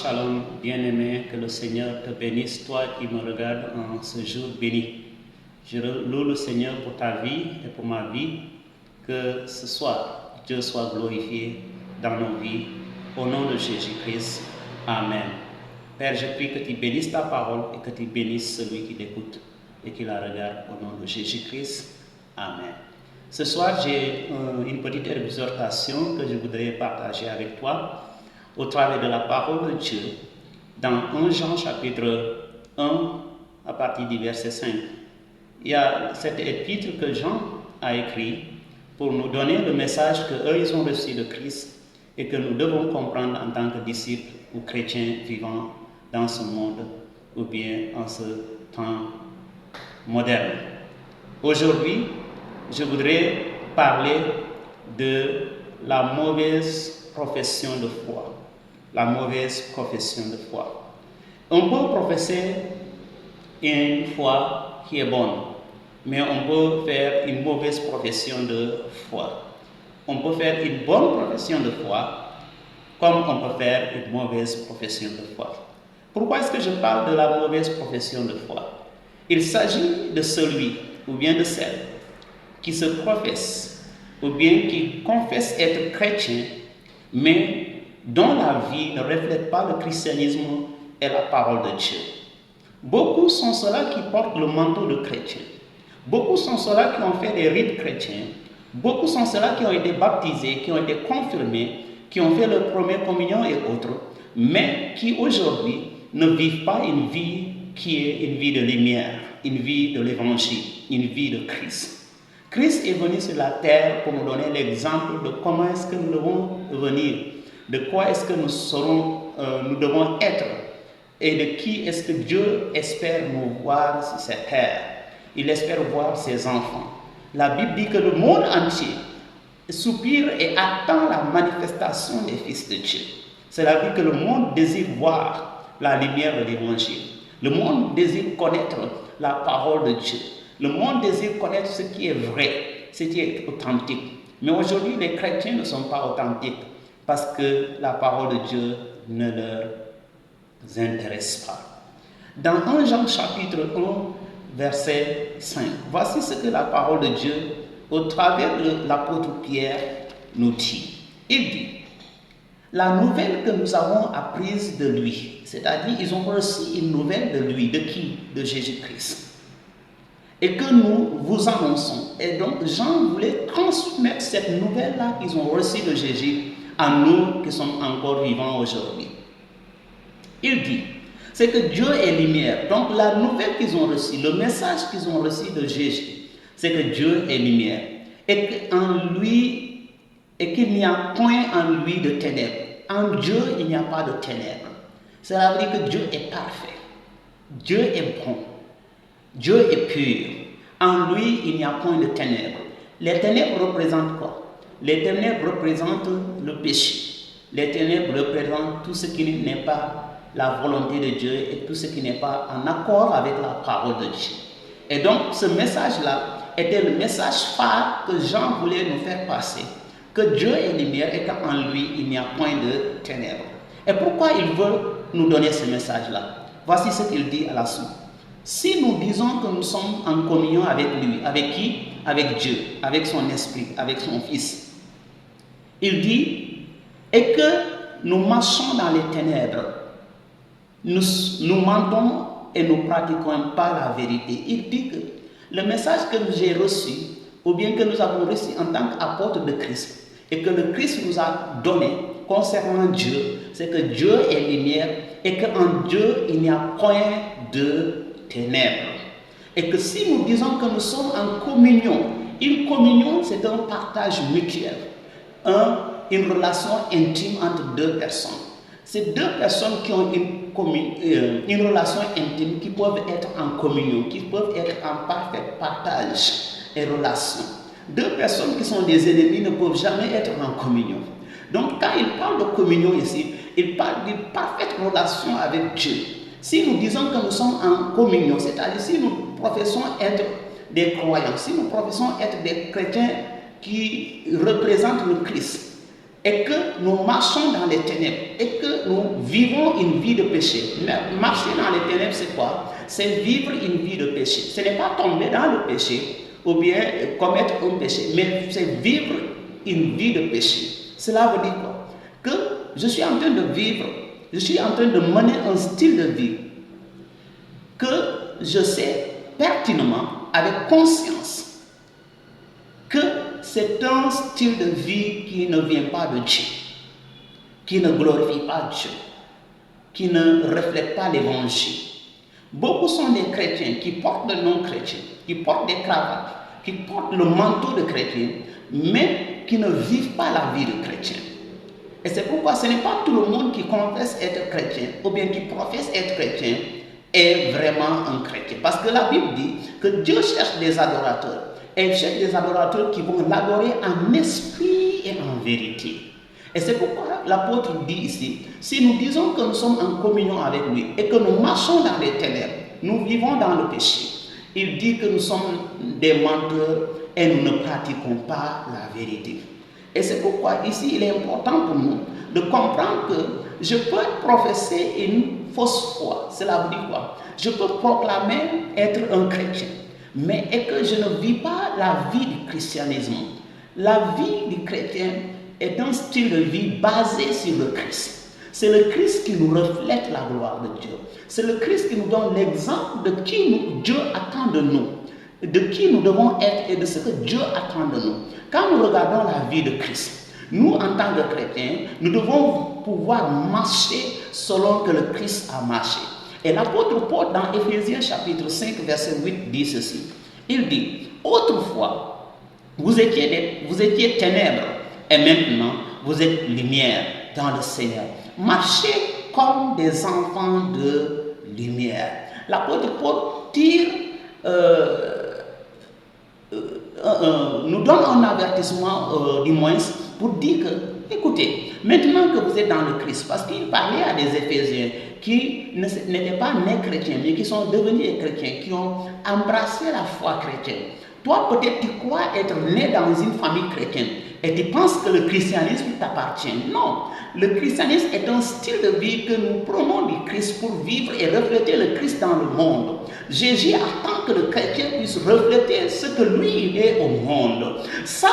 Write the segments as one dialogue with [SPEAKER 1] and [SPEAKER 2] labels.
[SPEAKER 1] Shalom, bien-aimé, que le Seigneur te bénisse, toi qui me regardes en ce jour béni. Je loue le Seigneur pour ta vie et pour ma vie, que ce soir, Dieu soit glorifié dans nos vies, au nom de Jésus-Christ. Amen. Père, je prie que tu bénisses ta parole et que tu bénisses celui qui l'écoute et qui la regarde au nom de Jésus-Christ. Amen. Ce soir, j'ai une petite exhortation que je voudrais partager avec toi au travers de la parole de Dieu dans 1 Jean chapitre 1 à partir du verset 5. Il y a cet épître que Jean a écrit pour nous donner le message qu'eux ils ont reçu de Christ et que nous devons comprendre en tant que disciples ou chrétiens vivant dans ce monde ou bien en ce temps moderne. Aujourd'hui, je voudrais parler de la mauvaise profession de foi. La mauvaise profession de foi. On peut professer une foi qui est bonne, mais on peut faire une mauvaise profession de foi. On peut faire une bonne profession de foi, comme on peut faire une mauvaise profession de foi. Pourquoi est-ce que je parle de la mauvaise profession de foi? Il s'agit de celui ou bien de celle qui se professe ou bien qui confesse être chrétien, mais dont la vie ne reflète pas le christianisme et la parole de Dieu. Beaucoup sont ceux-là qui portent le manteau de chrétien. Beaucoup sont ceux-là qui ont fait des rites chrétiens. Beaucoup sont ceux-là qui ont été baptisés, qui ont été confirmés, qui ont fait leur première communion et autres, mais qui aujourd'hui ne vivent pas une vie qui est une vie de lumière, une vie de l'évangile, une vie de Christ. Christ est venu sur la terre pour nous donner l'exemple de comment est-ce que nous devons venir, de quoi est-ce que nous devons être et de qui est-ce que Dieu espère nous voir sur cette terre. Il espère voir ses enfants. La Bible dit que le monde entier soupire et attend la manifestation des fils de Dieu. Cela dit que le monde désire voir la lumière de l'évangile. Le monde désire connaître la parole de Dieu. Le monde désire connaître ce qui est vrai, ce qui est authentique. Mais aujourd'hui, les chrétiens ne sont pas authentiques parce que la parole de Dieu ne leur intéresse pas. Dans 1 Jean chapitre 1, verset 5, voici ce que la parole de Dieu, au travers de l'apôtre Pierre, nous dit. Il dit, la nouvelle que nous avons apprise de lui, c'est-à-dire ils ont reçu une nouvelle de lui, de qui? De Jésus-Christ. Et que nous vous annonçons. Et donc Jean voulait transmettre cette nouvelle-là qu'ils ont reçue de Jésus à nous qui sommes encore vivants aujourd'hui. Il dit, c'est que Dieu est lumière. Donc la nouvelle qu'ils ont reçue, le message qu'ils ont reçu de Jésus, c'est que Dieu est lumière. Et qu'il n'y a point en lui de ténèbres. En Dieu, il n'y a pas de ténèbres. Cela veut dire que Dieu est parfait. Dieu est bon. Dieu est pur. En lui, il n'y a point de ténèbres. Les ténèbres représentent quoi? Les ténèbres représentent le péché. Les ténèbres représentent tout ce qui n'est pas la volonté de Dieu et tout ce qui n'est pas en accord avec la parole de Dieu. Et donc, ce message-là était le message phare que Jean voulait nous faire passer. Que Dieu est lumière et qu'en lui, il n'y a point de ténèbres. Et pourquoi il veut nous donner ce message-là? Voici ce qu'il dit à la suite. Si nous disons que nous sommes en communion avec lui, avec qui? Avec Dieu, avec son esprit, avec son Fils. Il dit, et que nous marchons dans les ténèbres, nous mentons et nous ne pratiquons pas la vérité. Il dit que le message que j'ai reçu, ou bien que nous avons reçu en tant qu'apôtres de Christ, et que le Christ nous a donné concernant Dieu, c'est que Dieu est lumière et qu'en Dieu, il n'y a point de ténèbres. Et que si nous disons que nous sommes en communion, une communion, c'est un partage mutuel, une relation intime entre deux personnes. C'est deux personnes qui ont une relation intime, qui peuvent être en communion, qui peuvent être en parfait partage et relation. Deux personnes qui sont des ennemis ne peuvent jamais être en communion. Donc quand il parle de communion ici, il parle d'une parfaite relation avec Dieu. Si nous disons que nous sommes en communion, c'est-à-dire si nous professons être des croyants, si nous professons être des chrétiens qui représentent le Christ, et que nous marchons dans les ténèbres et que nous vivons une vie de péché. Marcher dans les ténèbres, c'est quoi? C'est vivre une vie de péché. Ce n'est pas tomber dans le péché ou bien commettre un péché, mais c'est vivre une vie de péché. Cela veut dire quoi? Que je suis en train de vivre, je suis en train de mener un style de vie que je sais pertinemment, avec conscience, que c'est un style de vie qui ne vient pas de Dieu, qui ne glorifie pas Dieu, qui ne reflète pas l'évangile. Beaucoup sont des chrétiens qui portent le nom chrétien, qui portent des cravates, qui portent le manteau de chrétien, mais qui ne vivent pas la vie de chrétien. Et c'est pourquoi ce n'est pas tout le monde qui confesse être chrétien ou bien qui professe être chrétien est vraiment un chrétien. Parce que la Bible dit que Dieu cherche des adorateurs. Et il cherche des adorateurs qui vont l'adorer en esprit et en vérité. Et c'est pourquoi l'apôtre dit ici, si nous disons que nous sommes en communion avec lui et que nous marchons dans les ténèbres, nous vivons dans le péché. Il dit que nous sommes des menteurs et nous ne pratiquons pas la vérité. Et c'est pourquoi ici il est important pour nous de comprendre que je peux professer une fausse foi. Cela veut dire quoi? Je peux proclamer être un chrétien, mais et que je ne vis pas la vie du christianisme. La vie du chrétien est un style de vie basé sur le Christ. C'est le Christ qui nous reflète la gloire de Dieu. C'est le Christ qui nous donne l'exemple de qui Dieu attend de nous, de qui nous devons être et de ce que Dieu attend de nous. Quand nous regardons la vie de Christ, nous en tant que chrétiens, nous devons pouvoir marcher selon que le Christ a marché. Et l'apôtre Paul dans Éphésiens chapitre 5 verset 8 dit ceci. Il dit, autrefois, vous étiez ténèbres et maintenant vous êtes lumière dans le Seigneur. Marchez comme des enfants de lumière. L'apôtre Paul tire nous donne un avertissement du moins pour dire que, écoutez, maintenant que vous êtes dans le Christ, parce qu'il parlait à des Éphésiens qui n'étaient pas nés chrétiens, mais qui sont devenus chrétiens, qui ont embrassé la foi chrétienne. Toi, peut-être tu crois être né dans une famille chrétienne et tu penses que le christianisme t'appartient. Non, le christianisme est un style de vie que nous prenons du Christ pour vivre et refléter le Christ dans le monde. Jésus attend que le chrétien puisse refléter ce que lui il est au monde. Sans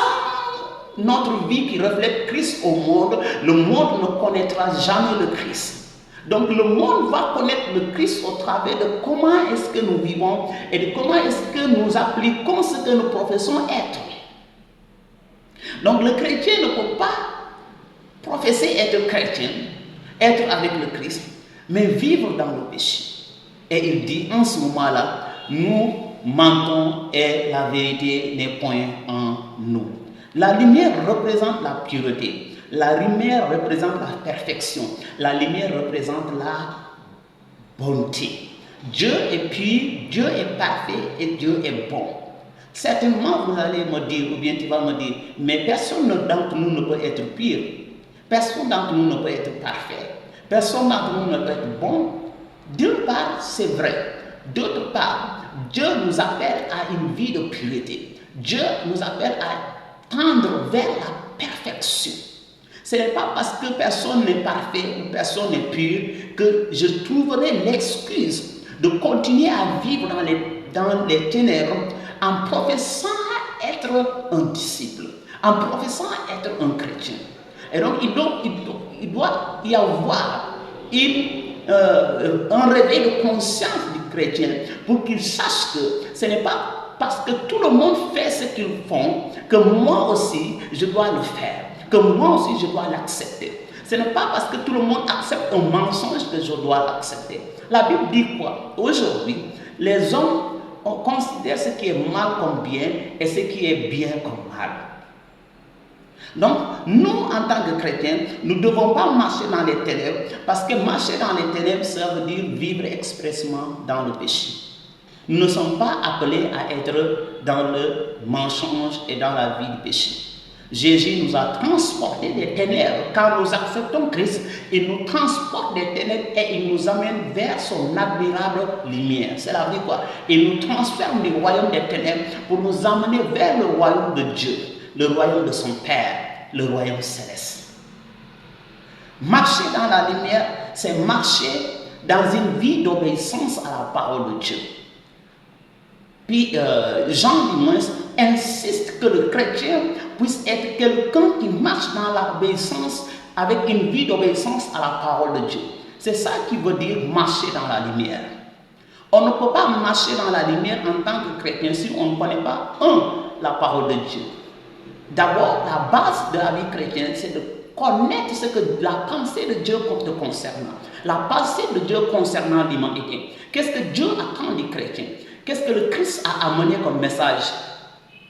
[SPEAKER 1] notre vie qui reflète Christ au monde, le monde ne connaîtra jamais le Christ. Donc le monde va connaître le Christ au travers de comment est-ce que nous vivons et de comment est-ce que nous appliquons ce que nous professons être. Donc le chrétien ne peut pas professer être chrétien, être avec le Christ, mais vivre dans le péché. Et il dit en ce moment-là, nous mentons et la vérité n'est point en nous. La lumière représente la pureté. La lumière représente la perfection. La lumière représente la bonté. Dieu est pur, Dieu est parfait et Dieu est bon. Certainement, vous allez me dire, ou bien tu vas me dire, mais personne d'entre nous ne peut être pur. Personne d'entre nous ne peut être parfait. Personne d'entre nous ne peut être bon. D'une part, c'est vrai. D'autre part, Dieu nous appelle à une vie de pureté. Dieu nous appelle à tendre vers la perfection. Ce n'est pas parce que personne n'est parfait ou personne n'est pur que je trouverai l'excuse de continuer à vivre dans les ténèbres en professant être un disciple, en professant être un chrétien. Et donc, il doit y avoir un réveil de conscience du chrétien pour qu'il sache que ce n'est pas parce que tout le monde fait ce qu'ils font que moi aussi je dois le faire, que moi aussi je dois l'accepter. Ce n'est pas parce que tout le monde accepte un mensonge que je dois l'accepter. La Bible dit quoi? Aujourd'hui, les hommes considèrent ce qui est mal comme bien et ce qui est bien comme mal. Donc, nous, en tant que chrétiens, nous ne devons pas marcher dans les ténèbres, parce que marcher dans les ténèbres, ça veut dire vivre expressement dans le péché. Nous ne sommes pas appelés à être dans le mensonge et dans la vie du péché. Jésus nous a transportés des ténèbres. Quand nous acceptons Christ, il nous transporte des ténèbres et il nous amène vers son admirable lumière. Cela veut dire quoi? Il nous transforme du royaume des ténèbres pour nous amener vers le royaume de Dieu, le royaume de son Père, le royaume céleste. Marcher dans la lumière, c'est marcher dans une vie d'obéissance à la parole de Dieu. Puis Jean, du moins, insiste que le chrétien puisse être quelqu'un qui marche dans l'obéissance avec une vie d'obéissance à la parole de Dieu. C'est ça qui veut dire marcher dans la lumière. On ne peut pas marcher dans la lumière en tant que chrétien si on ne connaît pas, la parole de Dieu. D'abord, la base de la vie chrétienne, c'est de connaître ce que la pensée de Dieu te concernant. La pensée de Dieu concernant l'humanité. Qu'est-ce que Dieu attend des chrétiens? Qu'est-ce que le Christ a amené comme message?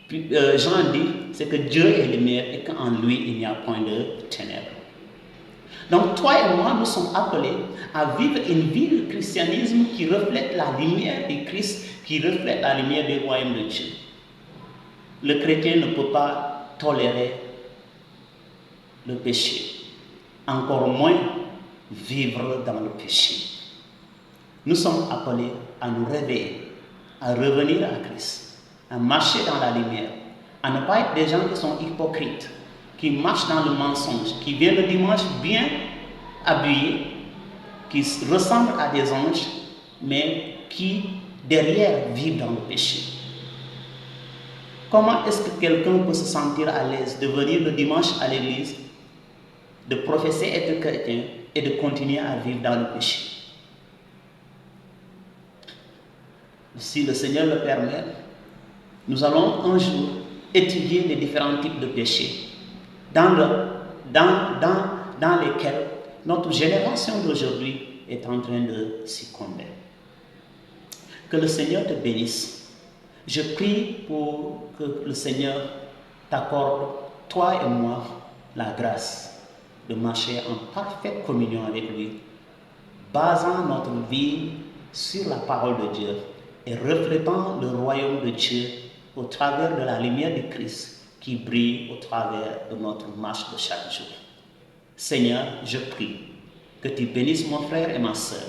[SPEAKER 1] Puis, Jean dit, c'est que Dieu est lumière et qu'en lui, il n'y a point de ténèbres. Donc, toi et moi, nous sommes appelés à vivre une vie de christianisme qui reflète la lumière de Christ, qui reflète la lumière du royaume de Dieu. Le chrétien ne peut pas tolérer le péché, encore moins vivre dans le péché. Nous sommes appelés à nous réveiller, à revenir à Christ, à marcher dans la lumière, à ne pas être des gens qui sont hypocrites, qui marchent dans le mensonge, qui viennent le dimanche bien habillés, qui ressemblent à des anges, mais qui derrière vivent dans le péché. Comment est-ce que quelqu'un peut se sentir à l'aise de venir le dimanche à l'église, de professer être chrétien et de continuer à vivre dans le péché? Si le Seigneur le permet, nous allons un jour étudier les différents types de péchés dans lesquels notre génération d'aujourd'hui est en train de succomber. Que le Seigneur te bénisse. Je prie pour que le Seigneur t'accorde, toi et moi, la grâce de marcher en parfaite communion avec lui, basant notre vie sur la parole de Dieu et reflétant le royaume de Dieu au travers de la lumière de Christ qui brille au travers de notre marche de chaque jour. Seigneur, je prie que tu bénisses mon frère et ma sœur.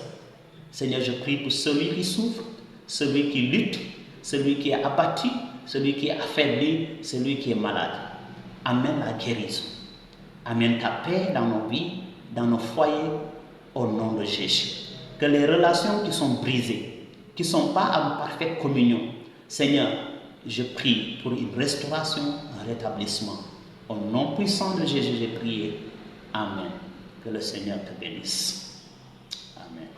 [SPEAKER 1] Seigneur, je prie pour celui qui souffre, celui qui lutte, celui qui est abattu, celui qui est affaibli, celui qui est malade. Amène la guérison. Amène ta paix dans nos vies, dans nos foyers, au nom de Jésus. Que les relations qui sont brisées, qui ne sont pas en parfaite communion, Seigneur, je prie pour une restauration, un rétablissement. Au nom puissant de Jésus, j'ai prié. Amen. Que le Seigneur te bénisse. Amen.